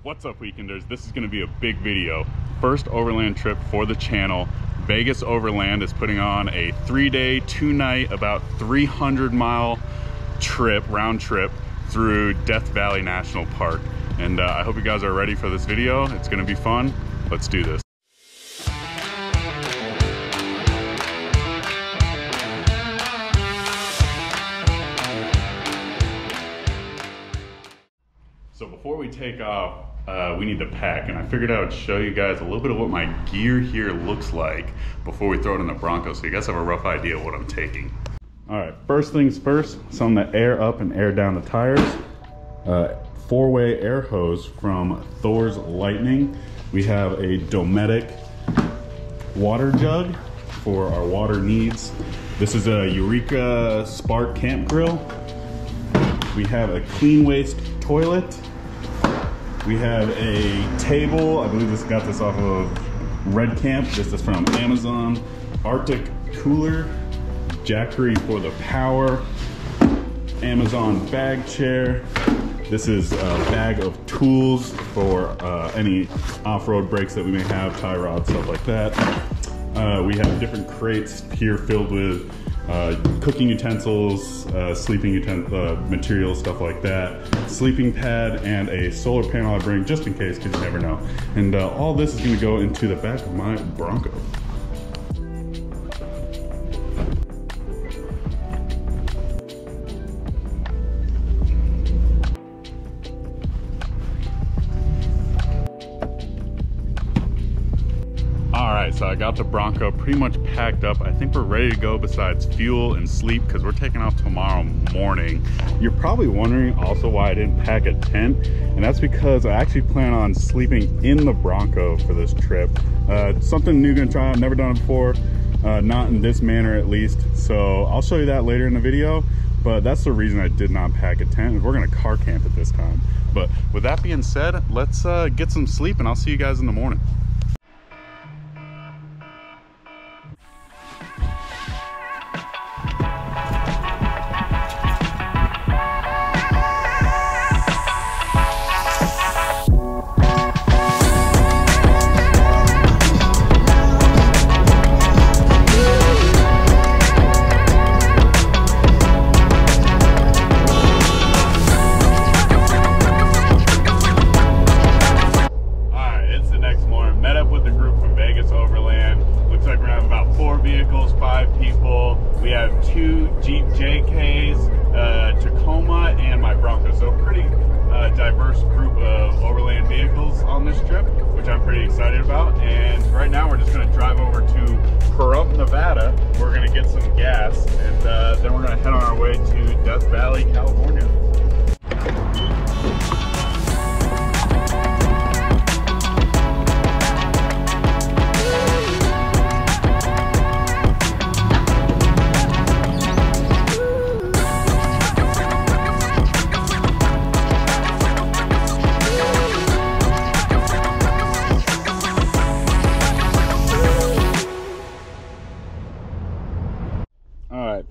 What's up, weekenders? This is going to be a big video. First overland trip for the channel. Vegas Overland is putting on a 3-day, 2-night, about 300-mile trip, round trip through Death Valley National Park. And I hope you guys are ready for this video. It's going to be fun. Let's do this. So before we take off, we need to pack, and I figured I would show you guys a little bit of what my gear here looks like before we throw it in the Bronco, so you guys have a rough idea of what I'm taking. All right, first things first, something to air up and air down the tires. 4-way air hose from Thor's Lightning. We have a Dometic water jug for our water needs. This is a Eureka Spark Camp Grill. We have a Clean Waste toilet. We have a table. I believe this got this off of Red Camp. This is from Amazon. Arctic cooler. Jackery for the power. Amazon bag chair. This is a bag of tools for any off-road breaks that we may have, tie rods, stuff like that. We have different crates here filled with cooking utensils, sleeping materials, stuff like that. Sleeping pad and a solar panel I bring just in case, because you never know. And all this is going to go into the back of my Bronco. Alright, so I got the Bronco pretty much packed up. I think we're ready to go besides fuel and sleep, because we're taking off tomorrow morning. You're probably wondering also why I didn't pack a tent, and that's because I actually plan on sleeping in the Bronco for this trip. Something new gonna try, I've never done it before, not in this manner at least, so I'll show you that later in the video, but that's the reason I did not pack a tent. We're gonna car camp it this time. But with that being said, let's get some sleep and I'll see you guys in the morning. Vehicles, 5 people. We have 2 Jeep JKs, Tacoma, and my Bronco. So a pretty diverse group of overland vehicles on this trip, which I'm pretty excited about. And right now we're just going to drive over to Pahrump, Nevada. We're going to get some gas, and then we're going to head on our way to Death Valley, California.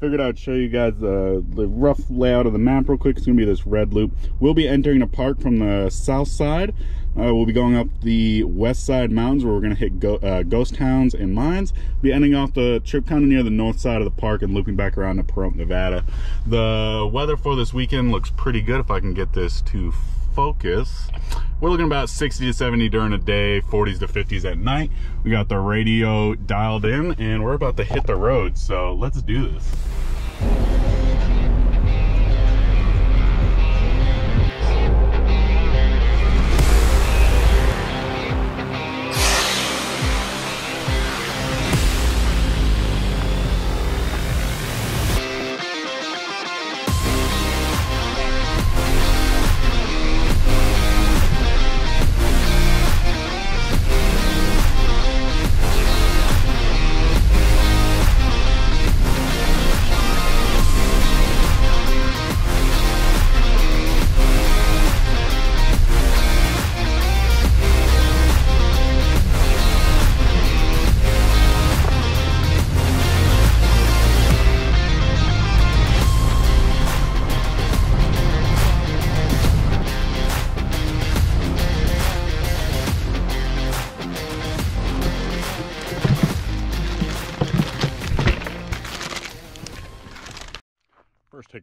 Figured I'd show you guys the rough layout of the map real quick. It's gonna be this red loop. We'll be entering the park from the south side. We'll be going up the west side mountains where we're gonna hit ghost towns and mines. We'll be ending off the trip kind of near the north side of the park and looping back around to Pahrump, Nevada. The weather for this weekend looks pretty good if I can get this to focus. We're looking about 60 to 70 during the day, 40s to 50s at night. We got the radio dialed in and we're about to hit the road, so let's do this.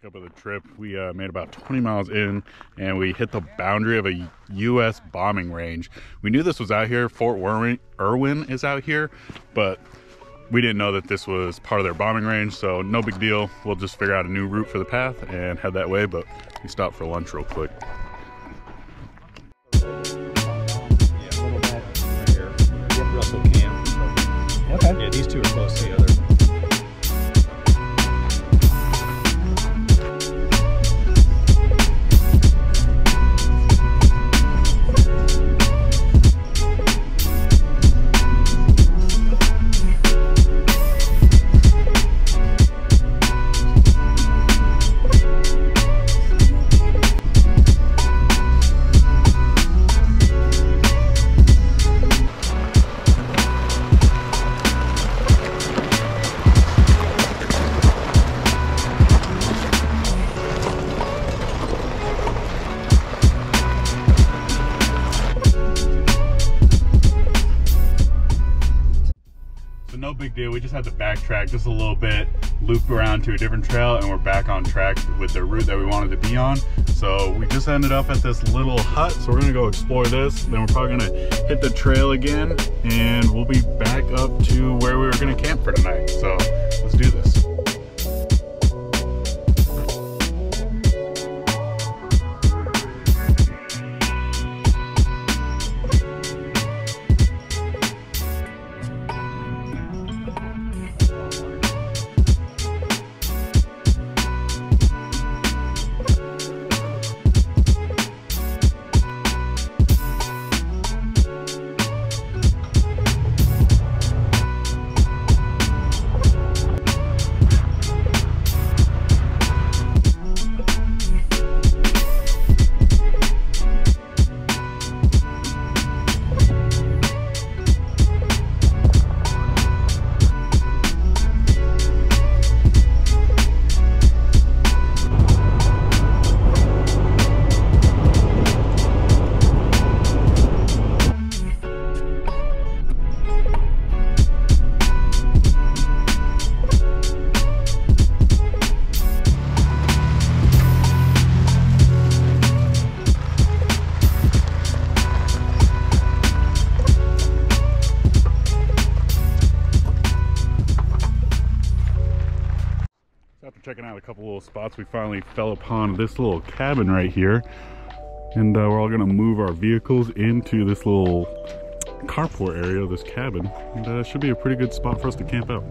Up of the trip, we made about 20 miles in, and we hit the boundary of a U.S. bombing range. We knew this was out here. Fort Irwin is out here, but we didn't know that this was part of their bombing range, so no big deal. We'll just figure out a new route for the path and head that way, but we stopped for lunch real quick. Yeah, a little bit right here. Yep, Russell Cam. Okay. Yeah, these two are close to the other. No big deal. We just had to backtrack just a little bit, loop around to a different trail, and we're back on track with the route that we wanted to be on. So we just ended up at this little hut, so we're gonna go explore this, then we're probably gonna hit the trail again, and we'll be back up to where we were gonna camp for tonight. So let's do this. After checking out a couple little spots, we finally fell upon this little cabin right here, and we're all gonna move our vehicles into this little carport area of this cabin, and it should be a pretty good spot for us to camp out.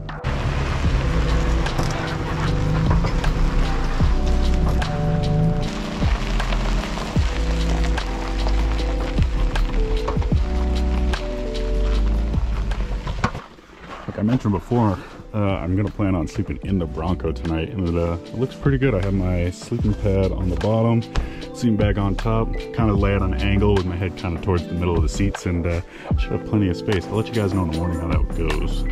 Like I mentioned before, I'm gonna plan on sleeping in the Bronco tonight, and it looks pretty good. I have my sleeping pad on the bottom, sleeping bag on top, kind of lay it on an angle with my head kind of towards the middle of the seats, and should have plenty of space. I'll let you guys know in the morning how that goes.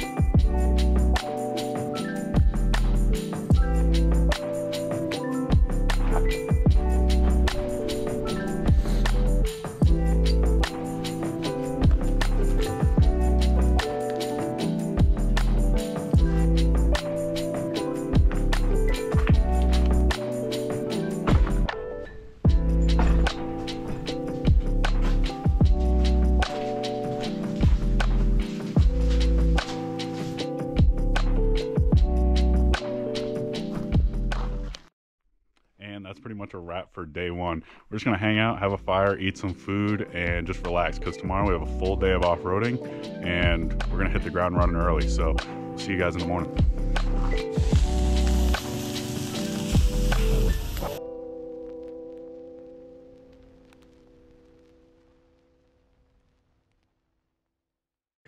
That's pretty much a wrap for day one. We're just gonna hang out, have a fire, eat some food, and just relax, because tomorrow we have a full day of off-roading, and we're gonna hit the ground running early. So we'll see you guys in the morning.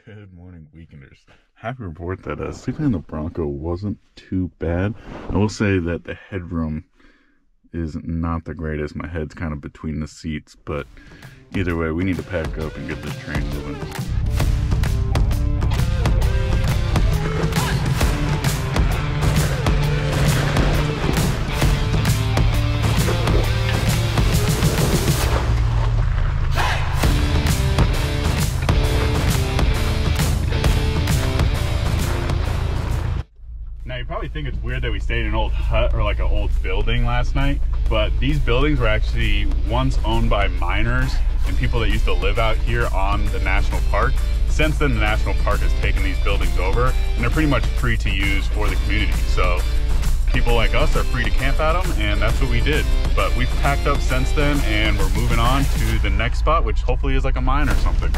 Good morning, weekenders. Happy to report that sleeping in the Bronco wasn't too bad. I will say that the headroom is not the greatest. My head's kind of between the seats, but either way, we need to pack up and get this train moving. Now you're probably think it's weird that we stayed in an old hut or like an old building last night, but these buildings were actually once owned by miners and people that used to live out here on the national park. Since then, the national park has taken these buildings over and they're pretty much free to use for the community. So people like us are free to camp at them, and that's what we did. But we've packed up since then and we're moving on to the next spot, which hopefully is like a mine or something.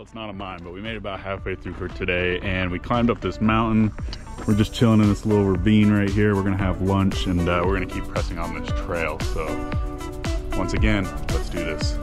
It's not a mine, but we made it about halfway through for today and we climbed up this mountain. We're just chilling in this little ravine right here. We're gonna have lunch and we're gonna keep pressing on this trail. So once again, let's do this.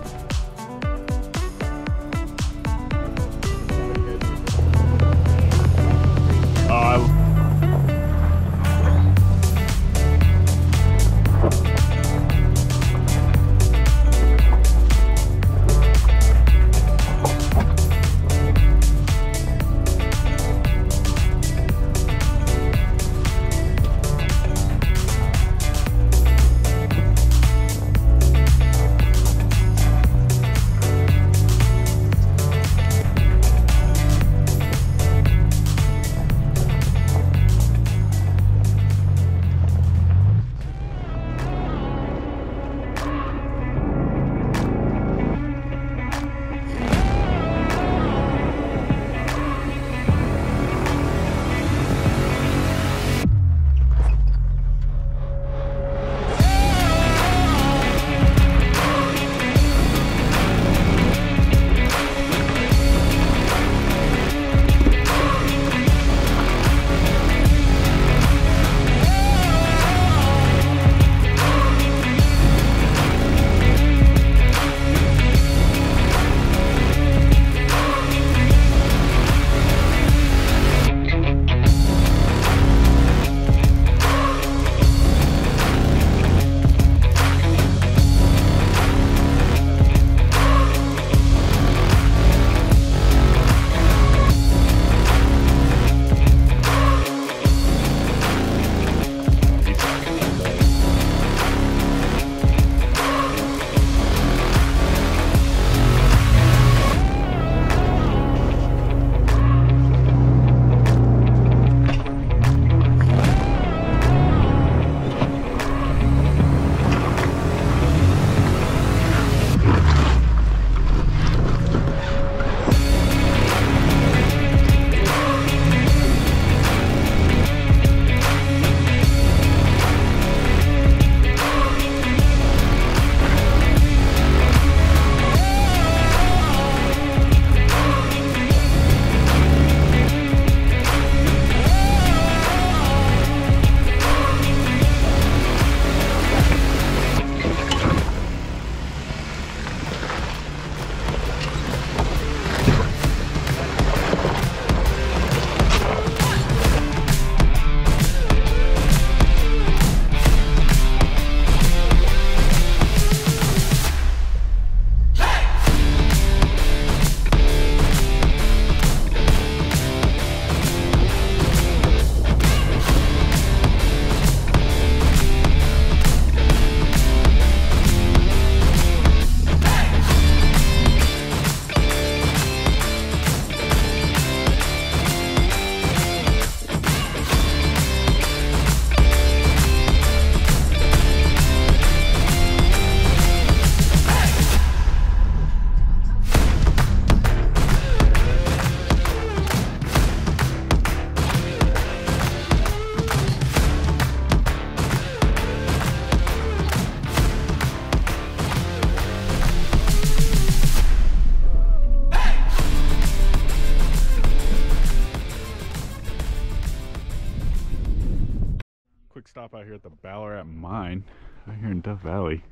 quick stop out here at the Ballarat Mine out here in Death Valley.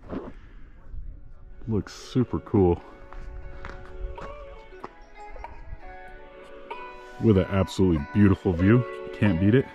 Looks super cool. With an absolutely beautiful view. Can't beat it.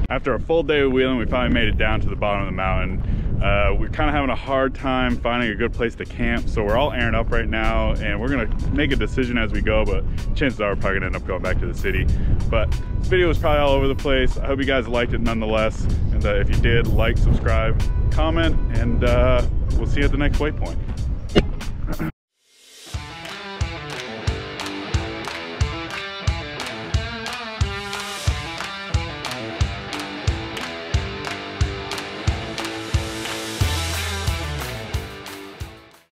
After a full day of wheeling, we finally made it down to the bottom of the mountain. We're kind of having a hard time finding a good place to camp, so we're all airing up right now, and we're gonna make a decision as we go, but chances are we're probably gonna end up going back to the city. But this video was probably all over the place. I hope you guys liked it nonetheless, and if you did, like, subscribe, comment, and we'll see you at the next waypoint.